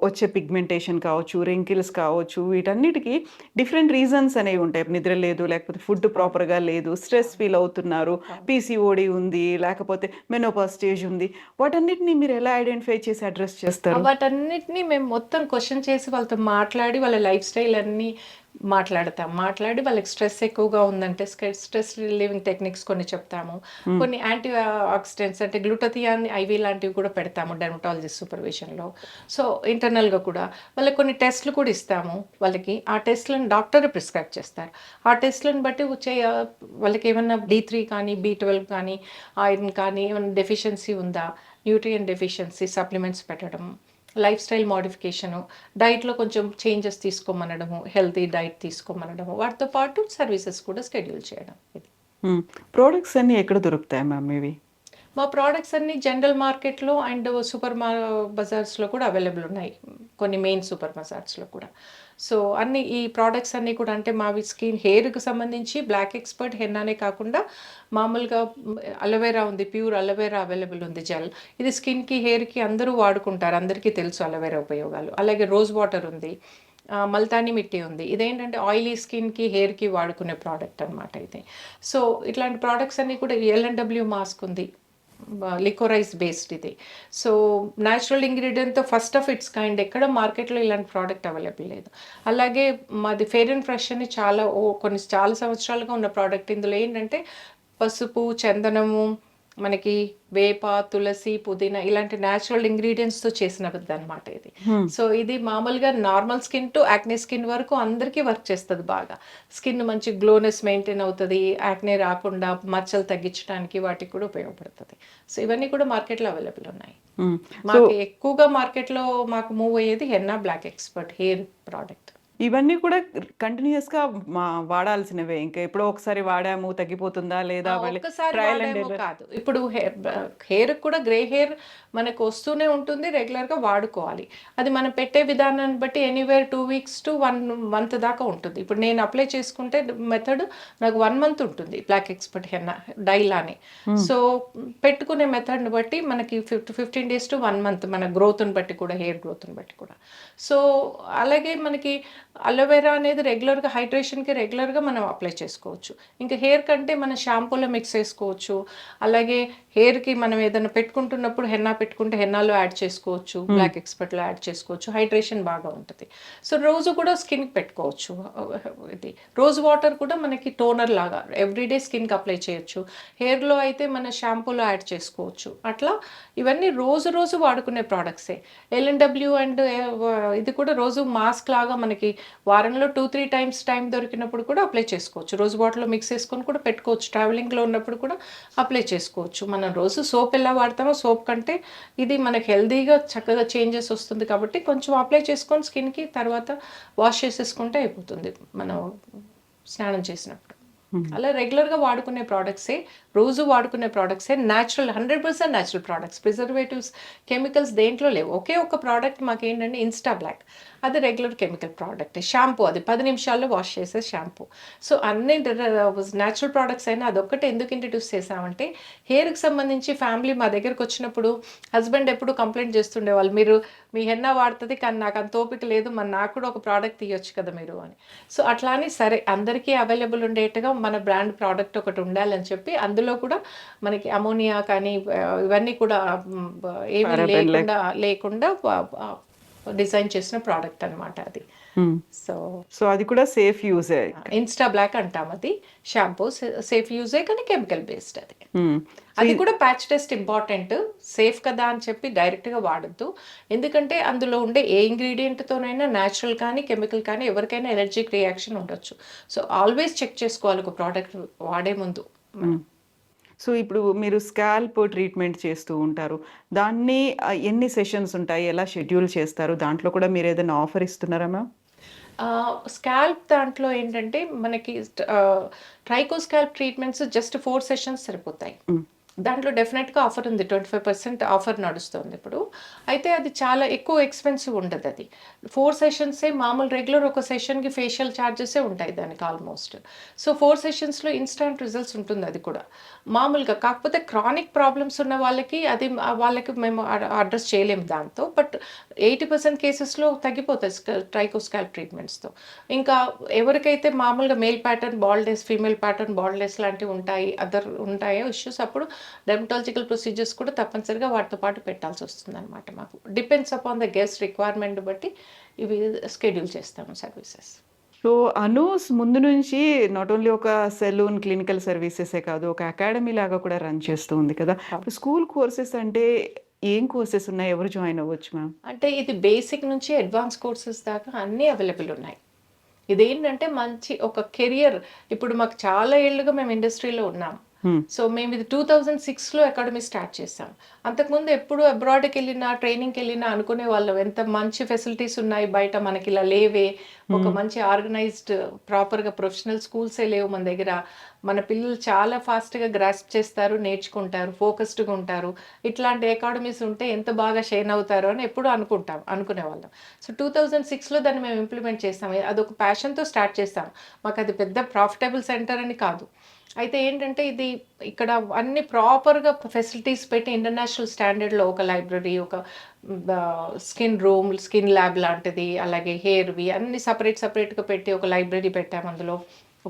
వచ్చే పిగ్మెంటేషన్ కావచ్చు, రింకిల్స్ కావచ్చు, వీటన్నిటికి డిఫరెంట్ రీజన్స్ అనేవి ఉంటాయి. నిద్ర లేదు, లేకపోతే ఫుడ్ ప్రాపర్‌గా లేదు, స్ట్రెస్ ఫీల్ అవుతున్నారు, పీసీఓడి ఉంది, లేకపోతే మెనోపాజ్ స్టేజ్ ఉంది. వాటన్నిటిని మీరు ఎలా ఐడెంటిఫై చేసి అడ్రెస్ చేస్తారు? వాటన్నిటిని మేము మొత్తం క్వశ్చన్ చేసి వాళ్ళతో మాట్లాడి వాళ్ళ లైఫ్ స్టైల్ అన్నీ మాట్లాడి వాళ్ళకి స్ట్రెస్ ఎక్కువగా ఉందంటే స్ట్రెస్ రిలీవింగ్ టెక్నిక్స్ కొన్ని చెప్తాము. కొన్ని యాంటీ ఆక్సిడెంట్స్ అంటే గ్లూటథియాన్ ఐవి లాంటివి కూడా పెడతాము డెర్మటాలజిస్ట్ సూపర్విజన్లో. సో ఇంటర్నల్గా కూడా వాళ్ళకి కొన్ని టెస్ట్లు కూడా ఇస్తాము. వాళ్ళకి ఆ టెస్ట్లను డాక్టర్ ప్రిస్క్రైబ్ చేస్తారు. ఆ టెస్ట్లను బట్టి వాళ్ళకి ఏమన్నా D3 కానీ B12 కానీ ఐరన్ కానీ ఏమైనా డెఫిషియన్సీ ఉందా, న్యూట్రియన్ డెఫిషియన్సీ సప్లిమెంట్స్ పెట్టడం, లైఫ్ స్టైల్ మోడిఫికేషను, డైట్లో కొంచెం చేంజెస్ తీసుకోమనడము, హెల్తీ డైట్ తీసుకోమనడము, వాటితో పాటు సర్వీసెస్ కూడా షెడ్యూల్ చేయడం. ఇది ప్రొడక్ట్స్ అన్నీ ఎక్కడ దొరుకుతాయి మ్యామ్ ఇవి? మా ప్రోడక్ట్స్ అన్నీ జనరల్ మార్కెట్లో అండ్ బజార్స్లో కూడా అవైలబుల్ ఉన్నాయి, కొన్ని మెయిన్ సూపర్ బజార్స్లో కూడా. సో అన్ని ఈ ప్రోడక్ట్స్ అన్నీ కూడా అంటే మావి స్కిన్ హెయిర్కి సంబంధించి బ్లాక్ ఎక్స్పర్ట్ హెన్నానే కాకుండా మామూలుగా అలోవెరా ఉంది, ప్యూర్ అలోవెరా అవైలబుల్ ఉంది జెల్. ఇది స్కిన్కి హెయిర్కి అందరూ వాడుకుంటారు, అందరికీ తెలుసు అలోవెరా ఉపయోగాలు. అలాగే రోజ్ వాటర్ ఉంది, మల్తానీ మిట్టి ఉంది. ఇదేంటంటే ఆయిలీ స్కిన్కి హెయిర్కి వాడుకునే ప్రోడక్ట్ అనమాట ఇది. సో ఇట్లాంటి ప్రోడక్ట్స్ అన్నీ కూడా LNW మాస్క్ ఉంది, లికోరైజ్ బేస్డ్ ఇది. సో న్యాచురల్ ఇంగ్రీడియంట్తో ఫస్ట్ ఆఫ్ ఇట్స్ కైండ్, ఎక్కడ మార్కెట్లో ఇలాంటి ప్రోడక్ట్ అవైలబుల్ లేదు. అలాగే మాది ఫెయిర్ అండ్ ఫ్రెష్ అని చాలా సంవత్సరాలుగా ఉన్న ప్రోడక్ట్. ఇందులో ఏంటంటే పసుపు, చందనము, మనకి వేప, తులసి, పుదీనా ఇలాంటి న్యాచురల్ ఇంగ్రీడియంట్స్తో చేసినది అనమాట ఇది. సో ఇది మామూలుగా normal skin to acne skin వరకు అందరికీ వర్క్ చేస్తుంది బాగా. స్కిన్ మంచి గ్లోనెస్ మెయింటైన్ అవుతుంది, యాక్నే రాకుండా మచ్చలు తగ్గించడానికి వాటికి కూడా ఉపయోగపడుతుంది. సో ఇవన్నీ కూడా మార్కెట్లో అవైలబుల్ ఉన్నాయి. మాకు ఎక్కువగా మార్కెట్లో మాకు మూవ్ అయ్యేది henna black expert hair product. ఇవన్నీ కూడా కంటిన్యూస్‌గా వాడాల్సినవే. ఇంకా ఎప్పుడో ఒకసారి వాడాము తగ్గిపోతుందా లేదా మళ్ళీ ఒక్కసారి ట్రయల్ అండ్ వాడేమో ఎర్రర్. కాదు. ఇప్పుడు హెయిర్ కూడా గ్రే హెయిర్ మనకు వస్తూనే ఉంటుంది, రెగ్యులర్గా వాడుకోవాలి. అది మనం పెట్టే విధానాన్ని బట్టి ఎనీవేర్ 2 weeks to 1 month దాకా ఉంటుంది. ఇప్పుడు నేను అప్లై చేసుకుంటే మెథడ్ నాకు 1 month ఉంటుంది బ్లాక్ ఎక్స్పర్ట్ హెన్నా డైలానే. సో పెట్టుకునే మెథడ్ని బట్టి మనకి 15 days to 1 month మన గ్రోత్ని బట్టి కూడా, హెయిర్ గ్రోత్ని బట్టి కూడా. సో అలాగే మనకి అలోవెరా అనేది రెగ్యులర్గా హైడ్రేషన్కి రెగ్యులర్గా మనం అప్లై చేసుకోవచ్చు. ఇంకా హెయిర్ కంటే మన షాంపూలో మిక్స్ చేసుకోవచ్చు. అలాగే హెయిర్కి మనం ఏదైనా పెట్టుకుంటున్నప్పుడు హెన్నా పెట్టుకుంటే హెన్నాలో యాడ్ చేసుకోవచ్చు, బ్లాక్ ఎక్స్పర్ట్లో యాడ్ చేసుకోవచ్చు, హైడ్రేషన్ బాగా ఉంటుంది. సో రోజు కూడా స్కిన్కి పెట్టుకోవచ్చు. ఇది రోజ్ వాటర్ కూడా మనకి టోనర్ లాగా ఎవ్రీడే స్కిన్కి అప్లై చేయొచ్చు. హెయిర్లో అయితే మన షాంపూలో యాడ్ చేసుకోవచ్చు. అట్లా ఇవన్నీ రోజు వాడుకునే ప్రోడక్ట్సే. LNW అండ్ ఇది కూడా రోజు మాస్క్ లాగా మనకి వారంలో 2-3 times టైం దొరికినప్పుడు కూడా అప్లై చేసుకోవచ్చు. రోజు వాటర్లో మిక్స్ చేసుకొని కూడా పెట్టుకోవచ్చు. ట్రావెలింగ్లో ఉన్నప్పుడు కూడా అప్లై చేసుకోవచ్చు. మనం రోజు సోప్ ఎలా వాడతామో సోప్ కంటే ఇది మనకి హెల్దీగా చక్కగా చేంజెస్ వస్తుంది కాబట్టి కొంచెం అప్లై చేసుకొని స్కిన్కి తర్వాత వాష్ చేసేసుకుంటే అయిపోతుంది మనం స్నానం చేసినప్పుడు. అలా రెగ్యులర్గా వాడుకునే ప్రోడక్ట్సే, రోజు వాడుకునే ప్రోడక్ట్సే, natural 100% natural products. Preservatives, chemicals దేంట్లో లేవు. ఒకే ఒక ప్రోడక్ట్ మాకేంటంటే ఇన్స్టా బ్లాక్, అది రెగ్యులర్ కెమికల్ ప్రోడక్ట్. షాంపూ అది 10 నిమిషాల్లో వాష్ చేసే షాంపూ. సో అన్ని న్యాచురల్ ప్రోడక్ట్స్ అయినా అదొక్కటే ఎందుకు ఇంట్రడ్యూస్ చేసామంటే హెయిర్కి సంబంధించి ఫ్యామిలీ మా దగ్గరకు వచ్చినప్పుడు హస్బెండ్ ఎప్పుడు కంప్లైంట్ చేస్తుండేవాళ్ళు, మీరు మీ హెన్నా వాడుతుంది కానీ నాకు అంత ఓపిక లేదు, మరి నాకు కూడా ఒక ప్రోడక్ట్ తీయొచ్చు కదా మీరు అని. సో అట్లా అని సరే అందరికీ అవైలబుల్ ఉండేట్టుగా మన బ్రాండ్ ప్రోడక్ట్ ఒకటి ఉండాలని చెప్పి అందులో కూడా మనకి అమోనియా కానీ ఇవన్నీ కూడా ఏమీ లేకుండా డిజైన్ చేసిన ప్రోడక్ట్ అనమాట అది. సో అది కూడా సేఫ్ యూజే. ఇన్స్టా బ్లాక్ అంటాం అది షాంపూ, సేఫ్ యూజే కానీ కెమికల్ బేస్డ్ అది. అది కూడా ప్యాచ్ టెస్ట్ ఇంపార్టెంట్. సేఫ్ కదా అని చెప్పి డైరెక్ట్గా వాడద్దు. ఎందుకంటే అందులో ఉండే ఏ ఇంగ్రీడియంట్తోనైనా న్యాచురల్ కానీ కెమికల్ కానీ ఎవరికైనా ఎలర్జిక్ రియాక్షన్ ఉండొచ్చు. సో ఆల్వేస్ చెక్ చేసుకోవాలి ఒక ప్రోడక్ట్ వాడే ముందు. సో ఇప్పుడు మీరు స్కాల్ప్ ట్రీట్మెంట్ చేస్తూ ఉంటారు, దాన్ని ఎన్ని సెషన్స్ ఉంటాయి, ఎలా షెడ్యూల్ చేస్తారు, దాంట్లో కూడా మీరు ఏదైనా ఆఫర్ ఇస్తున్నారా మ్యామ్? స్కాల్ప్ దాంట్లో ఏంటంటే మనకి ట్రైకో స్కాల్ప్ ట్రీట్మెంట్స్ జస్ట్ 4 sessions సరిపోతాయి. దాంట్లో డెఫినెట్గా ఆఫర్ ఉంది, 25% ఆఫర్ నడుస్తుంది ఇప్పుడు. అయితే అది చాలా ఎక్కువ ఎక్స్పెన్సివ్ ఉండదు. అది 4 సెషన్సే మామూలు రెగ్యులర్ ఒక సెషన్కి ఫేషియల్ ఛార్జెసే ఉంటాయి దానికి ఆల్మోస్ట్. సో 4 సెషన్స్లో ఇన్స్టాంట్ రిజల్ట్స్ ఉంటుంది అది కూడా మామూలుగా. కాకపోతే క్రానిక్ ప్రాబ్లమ్స్ ఉన్న వాళ్ళకి అది వాళ్ళకి మేము అడ్రస్ చేయలేము దాంతో. బట్ 80% కేసెస్లో తగ్గిపోతాయి ట్రైకోస్కాల్ప్ ట్రీట్మెంట్స్తో. ఇంకా ఎవరికైతే మామూలుగా మేల్ ప్యాటర్న్ బాల్డెస్, ఫీమేల్ ప్యాటర్న్ బాల్డెస్ లాంటివి ఉంటాయో ఇష్యూస్, అప్పుడు డెర్మటాలజికల్ ప్రొసీజర్స్ కూడా తప్పనిసరిగా వాటితో పాటు పెట్టాల్సి వస్తుంది అనమాట. మాకు depends upon the guest requirement బట్టి ఇవి షెడ్యూల్ చేస్తాము సర్వీసెస్. సో అనూస్ ముందు నుంచి నాట్ ఓన్లీ ఒక సెలూన్ క్లినికల్ సర్వీసెసే కాదు, ఒక అకాడమీ లాగా కూడా రన్ చేస్తూ ఉంది కదా. స్కూల్ కోర్సెస్ అంటే ఏం కోర్సెస్ ఉన్నాయి, ఎవరు జాయిన్ అవ్వచ్చు మ్యామ్? అంటే ఇది బేసిక్ నుంచి అడ్వాన్స్ కోర్సెస్ దాకా అన్నీ అవైలబుల్ ఉన్నాయి. ఇదేంటంటే మంచి ఒక కెరియర్. ఇప్పుడు మాకు చాలా ఏళ్ళుగా మేము ఇండస్ట్రీలో ఉన్నాం. సో మేము ఇది 2006లో అకాడమీ స్టార్ట్ చేసాం. అంతకుముందు ఎప్పుడు అబ్రాడ్కి వెళ్ళినా ట్రైనింగ్కి వెళ్ళినా అనుకునే వాళ్ళం ఎంత మంచి ఫెసిలిటీస్ ఉన్నాయి బయట, మనకి ఇలా లేవే, ఒక మంచి ఆర్గనైజ్డ్ ప్రాపర్గా ప్రొఫెషనల్ స్కూల్సే లేవు మన దగ్గర, మన పిల్లలు చాలా ఫాస్ట్గా గ్రాస్ప్ చేస్తారు, నేర్చుకుంటారు, ఫోకస్డ్గా ఉంటారు, ఇట్లాంటి అకాడమీస్ ఉంటే ఎంత బాగా షైన్ అవుతారో అని ఎప్పుడు అనుకునేవాళ్ళం. సో 2006లో దాన్ని మేము ఇంప్లిమెంట్ చేస్తాం. అదొక ప్యాషన్తో స్టార్ట్ చేస్తాం. మాకు అది పెద్ద ప్రాఫిటబుల్ సెంటర్ అని కాదు. అయితే ఏంటంటే ఇది ఇక్కడ అన్ని ప్రాపర్గా ఫెసిలిటీస్ పెట్టి ఇంటర్నేషనల్ స్టాండర్డ్లో ఒక లైబ్రరీ, ఒక స్కిన్ రూమ్, స్కిన్ ల్యాబ్ లాంటిది, అలాగే హెయిర్వి అన్ని సపరేట్గా పెట్టి ఒక లైబ్రరీ పెట్టాము. అందులో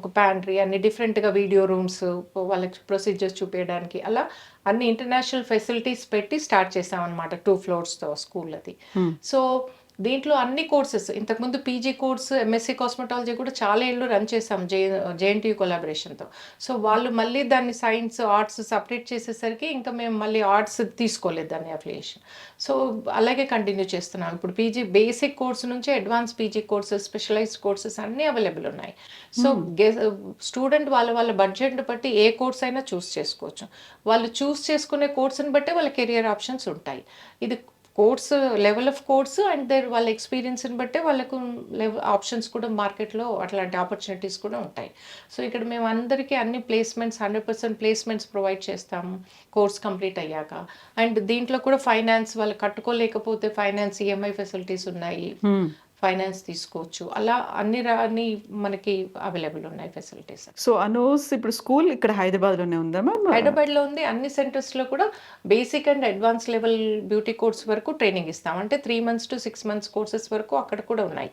ఒక ప్యాంట్రీ, అన్ని డిఫరెంట్గా వీడియో రూమ్స్, వాళ్ళకి ప్రొసీజర్స్ చూపించడానికి, అలా అన్ని ఇంటర్నేషనల్ ఫెసిలిటీస్ పెట్టి స్టార్ట్ చేసాం అనమాట 2 ఫ్లోర్స్తో స్కూల్ అది. సో దీంట్లో అన్ని కోర్సెస్, ఇంతకుముందు పీజీ కోర్స్, ఎంఎస్సీ కాస్మెటాలజీ కూడా చాలా ఏళ్ళు రన్ చేసాం జేఎన్టీయూ కొలాబరేషన్తో. సో వాళ్ళు మళ్ళీ దాన్ని సైన్స్, ఆర్ట్స్ సపరేట్ చేసేసరికి ఇంకా మేము మళ్ళీ ఆర్ట్స్ తీసుకోలేదు దాన్ని అఫిలియేషన్. సో అలాగే కంటిన్యూ చేస్తున్నాం. ఇప్పుడు పీజీ బేసిక్ కోర్స్ నుంచి advance PG courses, specialised courses అన్నీ అవైలబుల్ ఉన్నాయి. సో స్టూడెంట్ వాళ్ళ బడ్జెట్ బట్టి ఏ కోర్స్ అయినా చూస్ చేసుకోవచ్చు. వాళ్ళు చూస్ చేసుకునే కోర్సుని బట్టి వాళ్ళ కెరియర్ ఆప్షన్స్ ఉంటాయి. ఇది course level of course and వాళ్ళ ఎక్స్పీరియన్స్ని బట్టే వాళ్ళకు ఆప్షన్స్ కూడా మార్కెట్లో అట్లాంటి ఆపర్చునిటీస్ కూడా ఉంటాయి. సో ఇక్కడ మేము అందరికీ అన్ని ప్లేస్మెంట్స్ 100% ప్లేస్మెంట్స్ ప్రొవైడ్ చేస్తాము కోర్స్ కంప్లీట్ అయ్యాక. అండ్ దీంట్లో కూడా ఫైనాన్స్, వాళ్ళు కట్టుకోలేకపోతే ఫైనాన్స్, ఈఎంఐ ఫెసిలిటీస్ ఉన్నాయి, ఫైనాన్స్ తీసుకోవచ్చు. అలా అన్ని మనకి అవైలబుల్ ఉన్నాయి ఫెసిలిటీస్. సో అనూస్ ఇప్పుడు స్కూల్ ఇక్కడ హైదరాబాద్లోనే ఉందా మ్యామ్? హైదరాబాద్లో ఉంది. అన్ని సెంటర్స్లో కూడా basic and advance level beauty course వరకు ట్రైనింగ్ ఇస్తాం. అంటే 3 months to 6 months కోర్సెస్ వరకు అక్కడ కూడా ఉన్నాయి.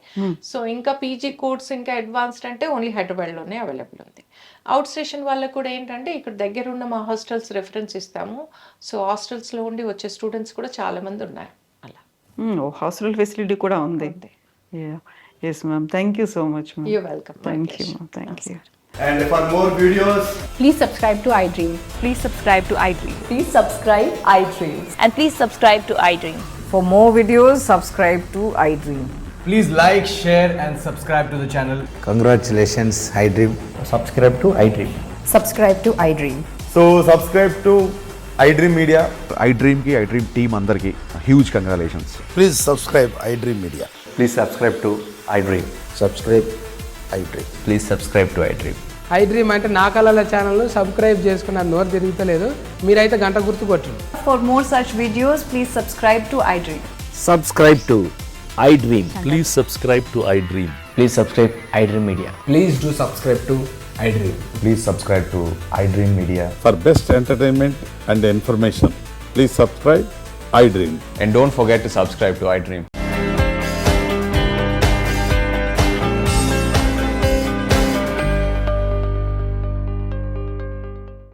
సో ఇంకా పీజీ కోర్స్, ఇంకా అడ్వాన్స్డ్ అంటే ఓన్లీ హైదరాబాద్లోనే అవైలబుల్ ఉంది. అవుట్ స్టేషన్ వాళ్ళకు కూడా ఏంటంటే ఇక్కడ దగ్గర ఉన్న మా హాస్టల్స్ రెఫరెన్స్ ఇస్తాము. సో హాస్టల్స్లో ఉండి వచ్చే స్టూడెంట్స్ కూడా చాలా మంది ఉన్నారు. అలా హాస్టల్ ఫెసిలిటీ కూడా ఉంది. Yes ma'am, thank you so much ma'am. You're welcome. Thank you ma'am, thank you. And for more videos, Please subscribe to iDream. Please subscribe to iDream. Please subscribe iDream. And please subscribe to iDream. For more videos, subscribe to iDream. please like, share and subscribe to the channel. Congratulations, iDream. Subscribe to iDream. Subscribe to iDream. So subscribe to iDream Media. iDream ki iDream team అందరికి huge congratulations. Please subscribe iDream Media. Please subscribe to iDream. Subscribe iDream. Please subscribe to iDream. iDream అంటే నా కళల channel subscribe చేసుకున్న నోరు తిరుగుతలేదు, మీరైతే గంట గుర్తు కొట్టండి. For more such videos, please subscribe to iDream. Subscribe to iDream. Please subscribe to iDream. Please subscribe iDream Media. Please do subscribe to iDream. Please subscribe to iDream Media. For best entertainment and information, please subscribe iDream. And don't forget to subscribe to iDream.